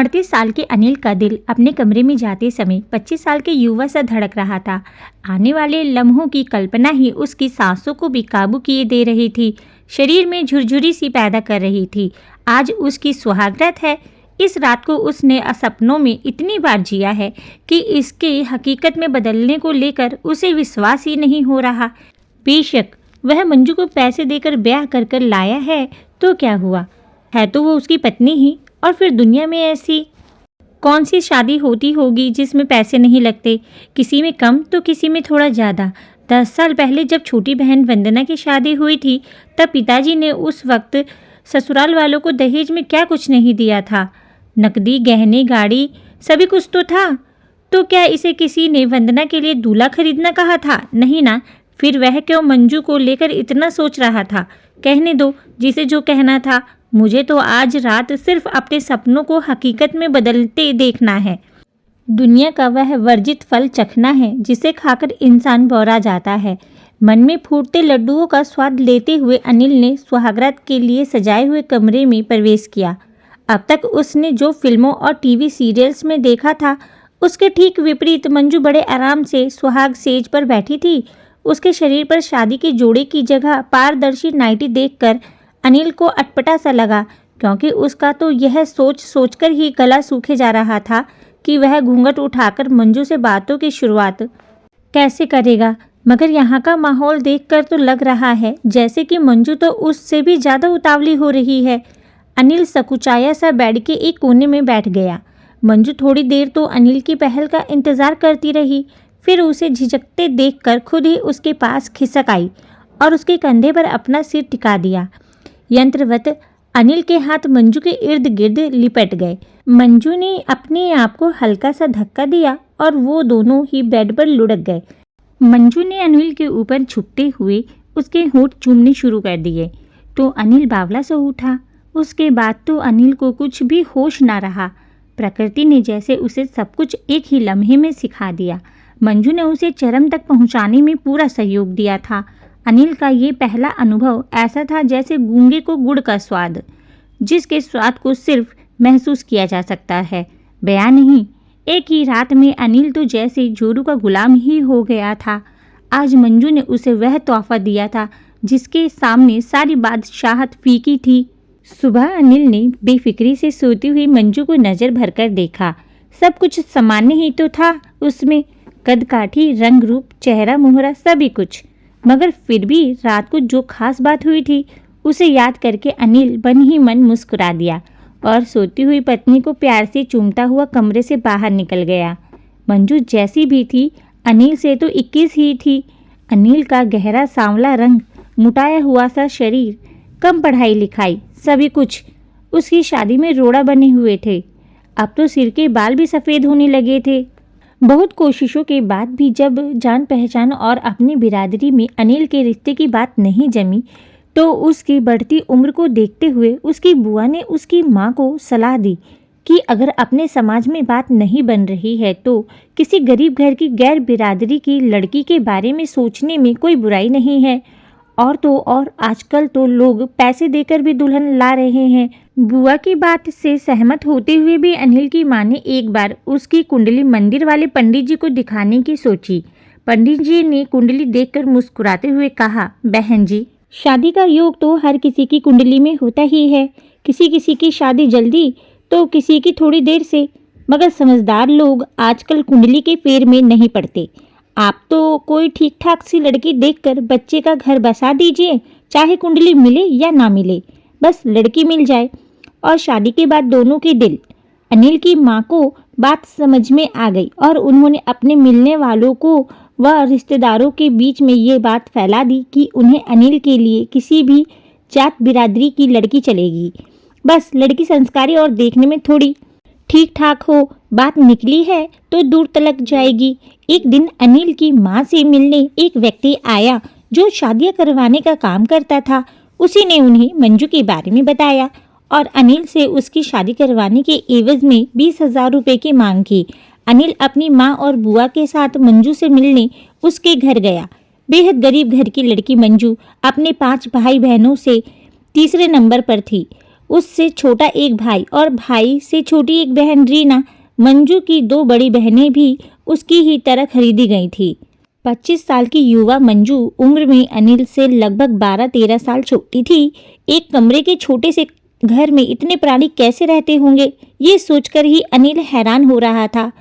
38 साल के अनिल का दिल अपने कमरे में जाते समय 25 साल के युवा सा धड़क रहा था। आने वाले लम्हों की कल्पना ही उसकी सांसों को बेकाबू किए दे रही थी, शरीर में झुरझुरी सी पैदा कर रही थी। आज उसकी सुहागरात है। इस रात को उसने सपनों में इतनी बार जिया है कि इसके हकीकत में बदलने को लेकर उसे विश्वास ही नहीं हो रहा। बेशक वह मंजू को पैसे देकर ब्याह कर कर लाया है तो क्या हुआ, है तो वो उसकी पत्नी ही। और फिर दुनिया में ऐसी कौन सी शादी होती होगी जिसमें पैसे नहीं लगते, किसी में कम तो किसी में थोड़ा ज़्यादा। 10 साल पहले जब छोटी बहन वंदना की शादी हुई थी तब पिताजी ने उस वक्त ससुराल वालों को दहेज में क्या कुछ नहीं दिया था। नकदी, गहने, गाड़ी सभी कुछ तो था। तो क्या इसे किसी ने वंदना के लिए दूल्हा खरीदना कहा था? नहीं ना। फिर वह क्यों मंजू को लेकर इतना सोच रहा था? कहने दो जिसे जो कहना था। मुझे तो आज रात सिर्फ अपने सपनों को हकीकत में बदलते देखना है। दुनिया का वह वर्जित फल चखना है जिसे खाकर इंसान बौरा जाता है। मन में फूटते लड्डुओं का स्वाद लेते हुए अनिल ने सुहागरात के लिए सजाए हुए कमरे में प्रवेश किया। अब तक उसने जो फिल्मों और टीवी सीरियल्स में देखा था उसके ठीक विपरीत मंजू बड़े आराम से सुहाग सेज पर बैठी थी। उसके शरीर पर शादी के जोड़े की जगह पारदर्शी नाइटी देखकर अनिल को अटपटा सा लगा, क्योंकि उसका तो यह सोच सोचकर ही गला सूखे जा रहा था कि वह घूंघट उठाकर मंजू से बातों की शुरुआत कैसे करेगा। मगर यहाँ का माहौल देखकर तो लग रहा है जैसे कि मंजू तो उससे भी ज़्यादा उतावली हो रही है। अनिल सकुचाया सा बेड के एक कोने में बैठ गया। मंजू थोड़ी देर तो अनिल की पहल का इंतज़ार करती रही, फिर उसे झिझकते देखकर खुद ही उसके पास खिसक आई और उसके कंधे पर अपना सिर टिका दिया। यंत्रवत अनिल के हाथ मंजू के इर्द गिर्द लिपट गए। मंजू ने अपने आप को हल्का सा धक्का दिया और वो दोनों ही बेड पर लुढ़क गए। मंजू ने अनिल के ऊपर झुकते हुए उसके होंठ चूमने शुरू कर दिए तो अनिल बावला सा उठा। उसके बाद तो अनिल को कुछ भी होश ना रहा। प्रकृति ने जैसे उसे सब कुछ एक ही लम्हे में सिखा दिया। मंजू ने उसे चरम तक पहुंचाने में पूरा सहयोग दिया था। अनिल का ये पहला अनुभव ऐसा था जैसे गूंगे को गुड़ का स्वाद, जिसके स्वाद को सिर्फ महसूस किया जा सकता है, बयान नहीं। एक ही रात में अनिल तो जैसे जोरू का गुलाम ही हो गया था। आज मंजू ने उसे वह तोहफा दिया था जिसके सामने सारी बादशाहत फीकी थी। सुबह अनिल ने बेफिक्री से सोती हुई मंजू को नज़र भरकर देखा। सब कुछ सामान्य ही तो था उसमें, कद काठी, रंग रूप, चेहरा मोहरा सभी कुछ। मगर फिर भी रात को जो खास बात हुई थी उसे याद करके अनिल मन ही मन मुस्कुरा दिया और सोती हुई पत्नी को प्यार से चूमता हुआ कमरे से बाहर निकल गया। मंजू जैसी भी थी अनिल से तो 21 ही थी। अनिल का गहरा सांवला रंग, मुटाया हुआ सा शरीर, कम पढ़ाई लिखाई, सभी कुछ उसकी शादी में रोड़ा बने हुए थे। अब तो सिर के बाल भी सफ़ेद होने लगे थे। बहुत कोशिशों के बाद भी जब जान पहचान और अपनी बिरादरी में अनिल के रिश्ते की बात नहीं जमी तो उसकी बढ़ती उम्र को देखते हुए उसकी बुआ ने उसकी माँ को सलाह दी कि अगर अपने समाज में बात नहीं बन रही है तो किसी गरीब घर की गैर बिरादरी की लड़की के बारे में सोचने में कोई बुराई नहीं है। और तो और आजकल तो लोग पैसे देकर भी दुल्हन ला रहे हैं। बुआ की बात से सहमत होते हुए भी अनिल की माँ ने एक बार उसकी कुंडली मंदिर वाले पंडित जी को दिखाने की सोची। पंडित जी ने कुंडली देखकर मुस्कुराते हुए कहा, बहन जी, शादी का योग तो हर किसी की कुंडली में होता ही है। किसी किसी की शादी जल्दी तो किसी की थोड़ी देर से, मगर समझदार लोग आजकल कुंडली के फेर में नहीं पड़ते। आप तो कोई ठीक ठाक सी लड़की देखकर बच्चे का घर बसा दीजिए, चाहे कुंडली मिले या ना मिले, बस लड़की मिल जाए और शादी के बाद दोनों के दिल। अनिल की माँ को बात समझ में आ गई और उन्होंने अपने मिलने वालों को व रिश्तेदारों के बीच में ये बात फैला दी कि उन्हें अनिल के लिए किसी भी जात बिरादरी की लड़की चलेगी, बस लड़की संस्कारी और देखने में थोड़ी ठीक ठाक हो। बात निकली है तो दूर तलक जाएगी। एक दिन अनिल की माँ से मिलने एक व्यक्ति आया जो शादियाँ करवाने का काम करता था। उसी ने उन्हें मंजू के बारे में बताया और अनिल से उसकी शादी करवाने के एवज में 20,000 रुपये की मांग की। अनिल अपनी माँ और बुआ के साथ मंजू से मिलने उसके घर गया। बेहद गरीब घर की लड़की मंजू अपने 5 भाई बहनों से तीसरे नंबर पर थी। उससे छोटा एक भाई और भाई से छोटी एक बहन रीना। मंजू की 2 बड़ी बहनें भी उसकी ही तरह खरीदी गई थी। 25 साल की युवा मंजू उम्र में अनिल से लगभग 12-13 साल छोटी थी। एक कमरे के छोटे से घर में इतने प्राणी कैसे रहते होंगे, ये सोचकर ही अनिल हैरान हो रहा था।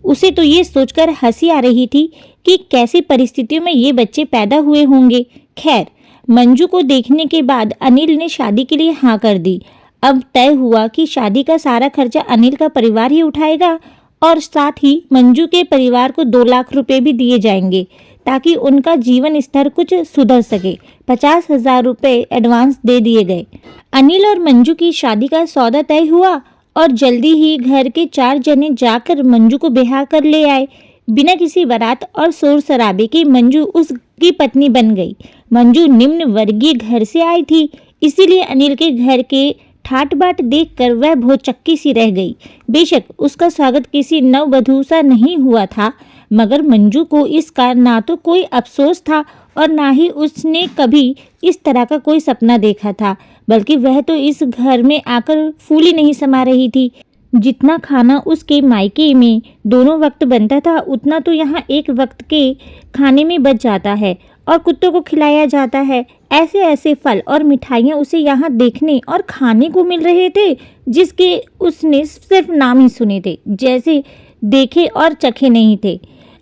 उसे तो ये सोचकर हंसी आ रही थी कि कैसी परिस्थितियों में ये बच्चे पैदा हुए होंगे। खैर, मंजू को देखने के बाद अनिल ने शादी के लिए हाँ कर दी। अब तय हुआ कि शादी का सारा खर्चा अनिल का परिवार ही उठाएगा और साथ ही मंजू के परिवार को 2 लाख रुपए भी दिए जाएंगे ताकि उनका जीवन स्तर कुछ सुधर सके। 50,000 रुपए एडवांस दे दिए गए। अनिल और मंजू की शादी का सौदा तय हुआ और जल्दी ही घर के 4 जने जाकर मंजू को ब्याह कर ले आए। बिना किसी बारात और शोर शराबे के मंजू उसकी पत्नी बन गई। मंजू निम्न वर्गीय घर से आई थी, इसीलिए अनिल के घर के ठाट बाट देखकर वह भौचक्की सी रह गई। बेशक उसका स्वागत किसी नववधू सा नहीं हुआ था, मगर मंजू को इसका ना तो कोई अफसोस था और ना ही उसने कभी इस तरह का कोई सपना देखा था। बल्कि वह तो इस घर में आकर फूली नहीं समा रही थी। जितना खाना उसके मायके में दोनों वक्त बनता था, उतना तो यहाँ एक वक्त के खाने में बच जाता है और कुत्तों को खिलाया जाता है। ऐसे ऐसे फल और मिठाइयाँ उसे यहाँ देखने और खाने को मिल रहे थे जिसके उसने सिर्फ नाम ही सुने थे, जैसे देखे और चखे नहीं थे।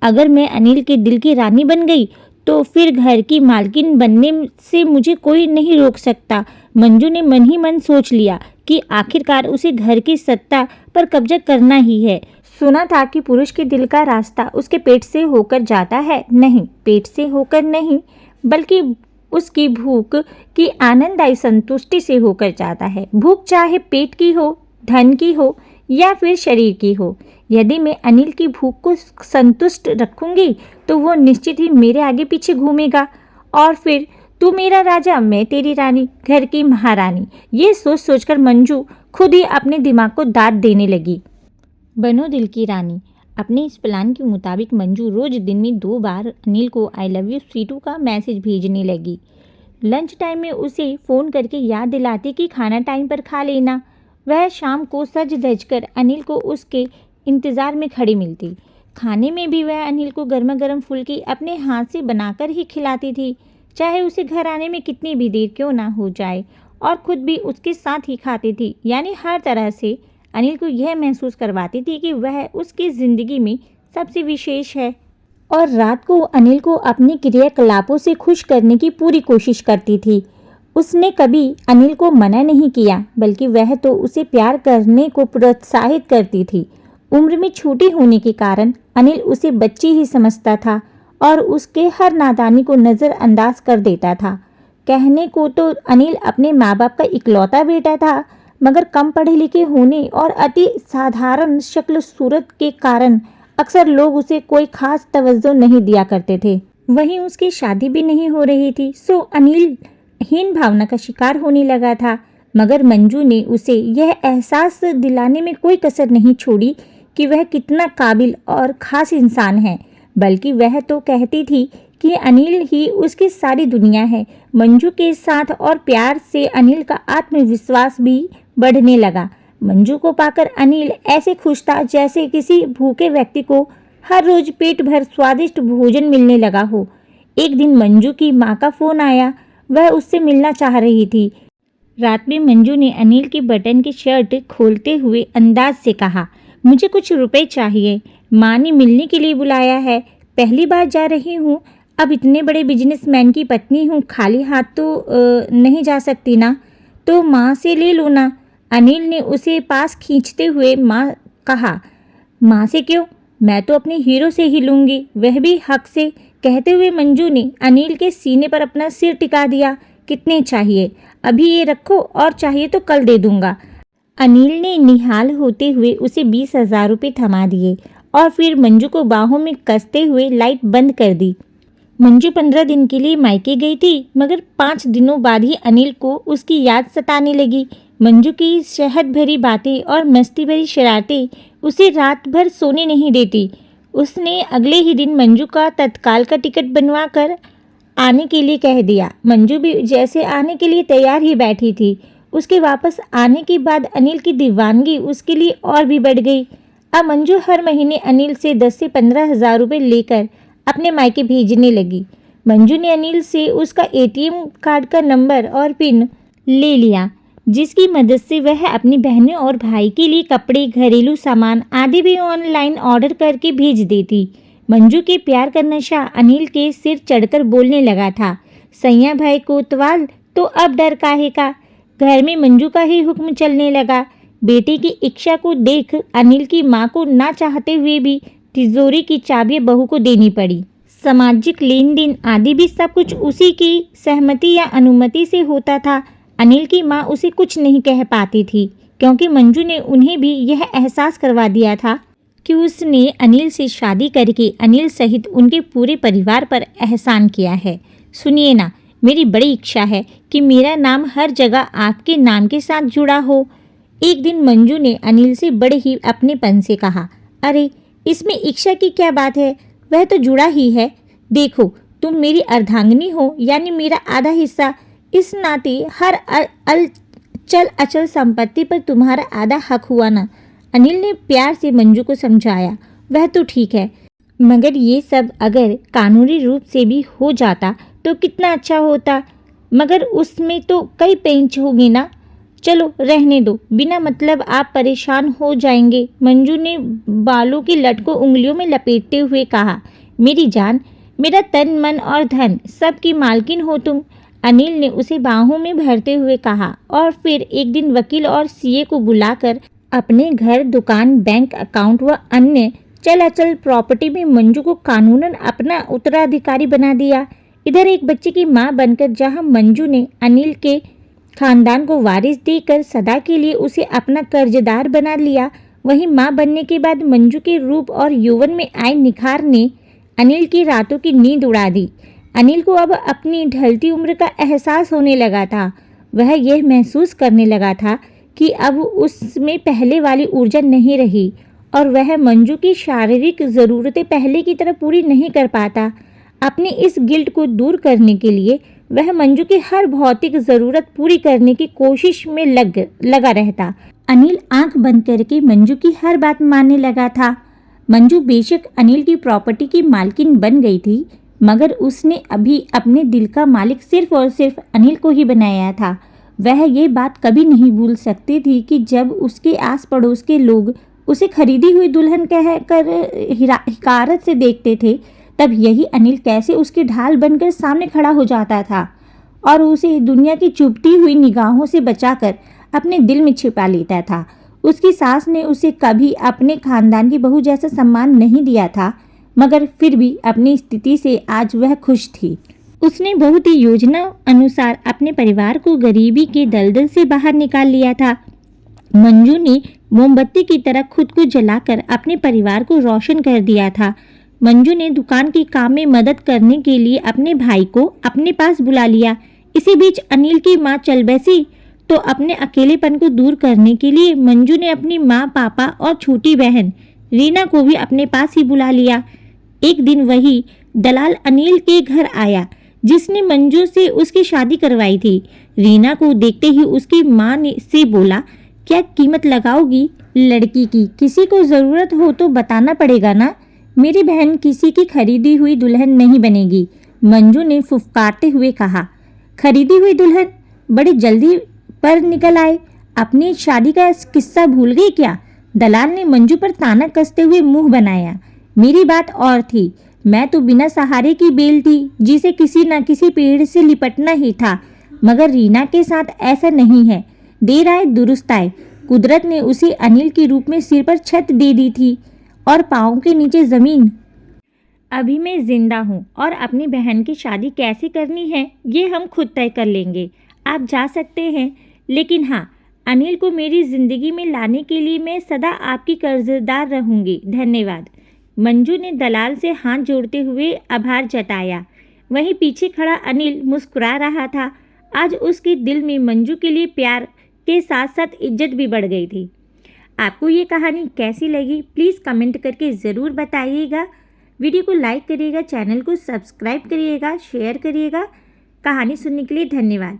अगर मैं अनिल के दिल की रानी बन गई तो फिर घर की मालकिन बनने से मुझे कोई नहीं रोक सकता। मंजू ने मन ही मन सोच लिया कि आखिरकार उसे घर की सत्ता पर कब्जा करना ही है। सुना था कि पुरुष के दिल का रास्ता उसके पेट से होकर जाता है। नहीं, पेट से होकर नहीं, बल्कि उसकी भूख की आनंददायी संतुष्टि से होकर जाता है। भूख चाहे पेट की हो, धन की हो या फिर शरीर की हो। यदि मैं अनिल की भूख को संतुष्ट रखूंगी तो वो निश्चित ही मेरे आगे पीछे घूमेगा और फिर तू मेरा राजा, मैं तेरी रानी, घर की महारानी। ये सोच सोचकर मंजू खुद ही अपने दिमाग को दाद देने लगी। बनो दिल की रानी। अपने इस प्लान के मुताबिक मंजू रोज दिन में 2 बार अनिल को आई लव यू स्वीटू का मैसेज भेजने लगी। लंच टाइम में उसे फ़ोन करके याद दिलाती कि खाना टाइम पर खा लेना। वह शाम को सज धज कर अनिल को उसके इंतज़ार में खड़ी मिलती। खाने में भी वह अनिल को गर्मा गर्म फुल्की अपने हाथ से बनाकर ही खिलाती थी, चाहे उसे घर आने में कितनी भी देर क्यों ना हो जाए, और खुद भी उसके साथ ही खाती थी। यानी हर तरह से अनिल को यह महसूस करवाती थी कि वह उसकी ज़िंदगी में सबसे विशेष है। और रात को अनिल को अपने क्रियाकलापों से खुश करने की पूरी कोशिश करती थी। उसने कभी अनिल को मना नहीं किया, बल्कि वह तो उसे प्यार करने को प्रोत्साहित करती थी। उम्र में छोटी होने के कारण अनिल उसे बच्ची ही समझता था और उसके हर नादानी को नज़रअंदाज कर देता था। कहने को तो अनिल अपने माँ बाप का इकलौता बेटा था, मगर कम पढ़े लिखे होने और अति साधारण शक्ल सूरत के कारण अक्सर लोग उसे कोई खास तवज्जो नहीं दिया करते थे। वहीं उसकी शादी भी नहीं हो रही थी, सो अनिल हीन भावना का शिकार होने लगा था। मगर मंजू ने उसे यह एहसास दिलाने में कोई कसर नहीं छोड़ी कि वह कितना काबिल और ख़ास इंसान है, बल्कि वह तो कहती थी कि अनिल ही उसकी सारी दुनिया है। मंजू के साथ और प्यार से अनिल का आत्मविश्वास भी बढ़ने लगा। मंजू को पाकर अनिल ऐसे खुश था जैसे किसी भूखे व्यक्ति को हर रोज पेट भर स्वादिष्ट भोजन मिलने लगा हो। एक दिन मंजू की माँ का फ़ोन आया, वह उससे मिलना चाह रही थी। रात में मंजू ने अनिल के बटन की शर्ट खोलते हुए अंदाज से कहा, मुझे कुछ रुपए चाहिए, माँ ने मिलने के लिए बुलाया है। पहली बार जा रही हूँ, अब इतने बड़े बिजनेसमैन की पत्नी हूँ, खाली हाथ तो नहीं जा सकती ना, तो माँ से ले लो ना। अनिल ने उसे पास खींचते हुए माँ कहा, माँ से क्यों, मैं तो अपने हीरो से ही लूँगी, वह भी हक से। कहते हुए मंजू ने अनिल के सीने पर अपना सिर टिका दिया। कितने चाहिए? अभी ये रखो और चाहिए तो कल दे दूँगा। अनिल ने निहाल होते हुए उसे 20,000 रुपये थमा दिए और फिर मंजू को बाहों में कसते हुए लाइट बंद कर दी। मंजू 15 दिन के लिए मायके गई थी, मगर 5 दिनों बाद ही अनिल को उसकी याद सताने लगी। मंजू की शहद भरी बातें और मस्ती भरी शरारतें उसे रात भर सोने नहीं देती। उसने अगले ही दिन मंजू का तत्काल का टिकट बनवा कर आने के लिए कह दिया। मंजू भी जैसे आने के लिए तैयार ही बैठी थी। उसके वापस आने के बाद अनिल की दीवानगी उसके लिए और भी बढ़ गई। अब मंजू हर महीने अनिल से 10 से 15 हज़ार रुपये लेकर अपने मायके भेजने लगी। मंजू ने अनिल से उसका एटीएम कार्ड का नंबर और पिन ले लिया, जिसकी मदद से वह अपनी बहनों और भाई के लिए कपड़े, घरेलू सामान आदि भी ऑनलाइन ऑर्डर करके भेज देती। मंजू के प्यार का नशा अनिल के सिर चढ़कर बोलने लगा था, सैया भाई कोतवाल तो अब डर काहे का। घर में मंजू का ही हुक्म चलने लगा। बेटे की इच्छा को देख अनिल की माँ को ना चाहते हुए भी तिजोरी की चाबियां बहू को देनी पड़ी। सामाजिक लेन देन आदि भी सब कुछ उसी की सहमति या अनुमति से होता था। अनिल की माँ उसे कुछ नहीं कह पाती थी, क्योंकि मंजू ने उन्हें भी यह एहसास करवा दिया था कि उसने अनिल से शादी करके अनिल सहित उनके पूरे परिवार पर एहसान किया है। सुनिए ना, मेरी बड़ी इच्छा है कि मेरा नाम हर जगह आपके नाम के साथ जुड़ा हो। एक दिन मंजू ने अनिल से बड़े ही अपनेपन से कहा, अरे इसमें इच्छा की क्या बात है, वह तो जुड़ा ही है। देखो, तुम मेरी अर्धांगिनी हो, यानी मेरा आधा हिस्सा। इस नाते हर चल अचल संपत्ति पर तुम्हारा आधा हक हुआ ना। अनिल ने प्यार से मंजू को समझाया, वह तो ठीक है, मगर ये सब अगर कानूनी रूप से भी हो जाता तो कितना अच्छा होता, मगर उसमें तो कई पेंच होंगे ना। चलो रहने दो, बिना मतलब आप परेशान हो जाएंगे। मंजू ने बालों की लट को उंगलियों में लपेटते हुए कहा, मेरी जान, मेरा तन मन और धन सब की मालकिन हो तुम। अनिल ने उसे बाहों में भरते हुए कहा और फिर एक दिन वकील और सीए को बुलाकर अपने घर, दुकान, बैंक अकाउंट व अन्य चल अचल प्रॉपर्टी में मंजू को कानूनन अपना उत्तराधिकारी बना दिया। इधर एक बच्चे की मां बनकर जहां मंजू ने अनिल के खानदान को वारिस देकर सदा के लिए उसे अपना कर्जदार बना लिया, वहीं मां बनने के बाद मंजू के रूप और यौवन में आए निखार ने अनिल की रातों की नींद उड़ा दी। अनिल को अब अपनी ढलती उम्र का एहसास होने लगा था। वह यह महसूस करने लगा था कि अब उसमें पहले वाली ऊर्जा नहीं रही और वह मंजू की शारीरिक ज़रूरतें पहले की तरह पूरी नहीं कर पाता। अपनी इस गिल्ट को दूर करने के लिए वह मंजू की हर भौतिक ज़रूरत पूरी करने की कोशिश में लगा रहता। अनिल आंख बंद करके मंजू की हर बात मानने लगा था। मंजू बेशक अनिल की प्रॉपर्टी की मालकिन बन गई थी, मगर उसने अभी अपने दिल का मालिक सिर्फ और सिर्फ अनिल को ही बनाया था। वह ये बात कभी नहीं भूल सकती थी कि जब उसके आस पड़ोस के लोग उसे खरीदी हुई दुल्हन कहकर हिकारत से देखते थे, तब यही अनिल कैसे उसकी ढाल बनकर सामने खड़ा हो जाता था और उसे दुनिया की चुभती हुई निगाहों से बचाकर अपने दिल में छिपा लेता था। उसकी सास ने उसे कभी अपने खानदान की बहू जैसा सम्मान नहीं दिया था, मगर फिर भी अपनी स्थिति से आज वह खुश थी। उसने बहुत ही योजना अनुसार अपने परिवार को गरीबी के दलदल से बाहर निकाल लिया था। मंजू ने मोमबत्ती की तरह खुद को जलाकर अपने परिवार को रोशन कर दिया था। मंजू ने दुकान के काम में मदद करने के लिए अपने भाई को अपने पास बुला लिया। इसी बीच अनिल की मां चल बसी तो अपने अकेलेपन को दूर करने के लिए मंजू ने अपनी माँ, पापा और छोटी बहन रीना को भी अपने पास ही बुला लिया। एक दिन वही दलाल अनिल के घर आया जिसने मंजू से उसकी शादी करवाई थी। रीना को देखते ही उसकी माँ ने से बोला, क्या कीमत लगाओगी लड़की की? किसी को ज़रूरत हो तो बताना पड़ेगा ना। मेरी बहन किसी की खरीदी हुई दुल्हन नहीं बनेगी, मंजू ने फुफकारते हुए कहा। खरीदी हुई दुल्हन? बड़ी जल्दी पर निकल आए, अपनी शादी का किस्सा भूल गई क्या? दलाल ने मंजू पर ताना कसते हुए मुंह बनाया। मेरी बात और थी, मैं तो बिना सहारे की बेल थी जिसे किसी न किसी पेड़ से लिपटना ही था, मगर रीना के साथ ऐसा नहीं है। देर आए दुरुस्त आए, कुदरत ने उसे अनिल के रूप में सिर पर छत दे दी थी और पाँव के नीचे ज़मीन। अभी मैं जिंदा हूँ और अपनी बहन की शादी कैसे करनी है ये हम खुद तय कर लेंगे। आप जा सकते हैं, लेकिन हाँ, अनिल को मेरी ज़िंदगी में लाने के लिए मैं सदा आपकी कर्जदार रहूँगी। धन्यवाद। मंजू ने दलाल से हाथ जोड़ते हुए आभार जताया। वहीं पीछे खड़ा अनिल मुस्कुरा रहा था। आज उसके दिल में मंजू के लिए प्यार के साथ साथ इज्जत भी बढ़ गई थी। आपको ये कहानी कैसी लगी प्लीज़ कमेंट करके ज़रूर बताइएगा। वीडियो को लाइक करिएगा, चैनल को सब्सक्राइब करिएगा, शेयर करिएगा। कहानी सुनने के लिए धन्यवाद।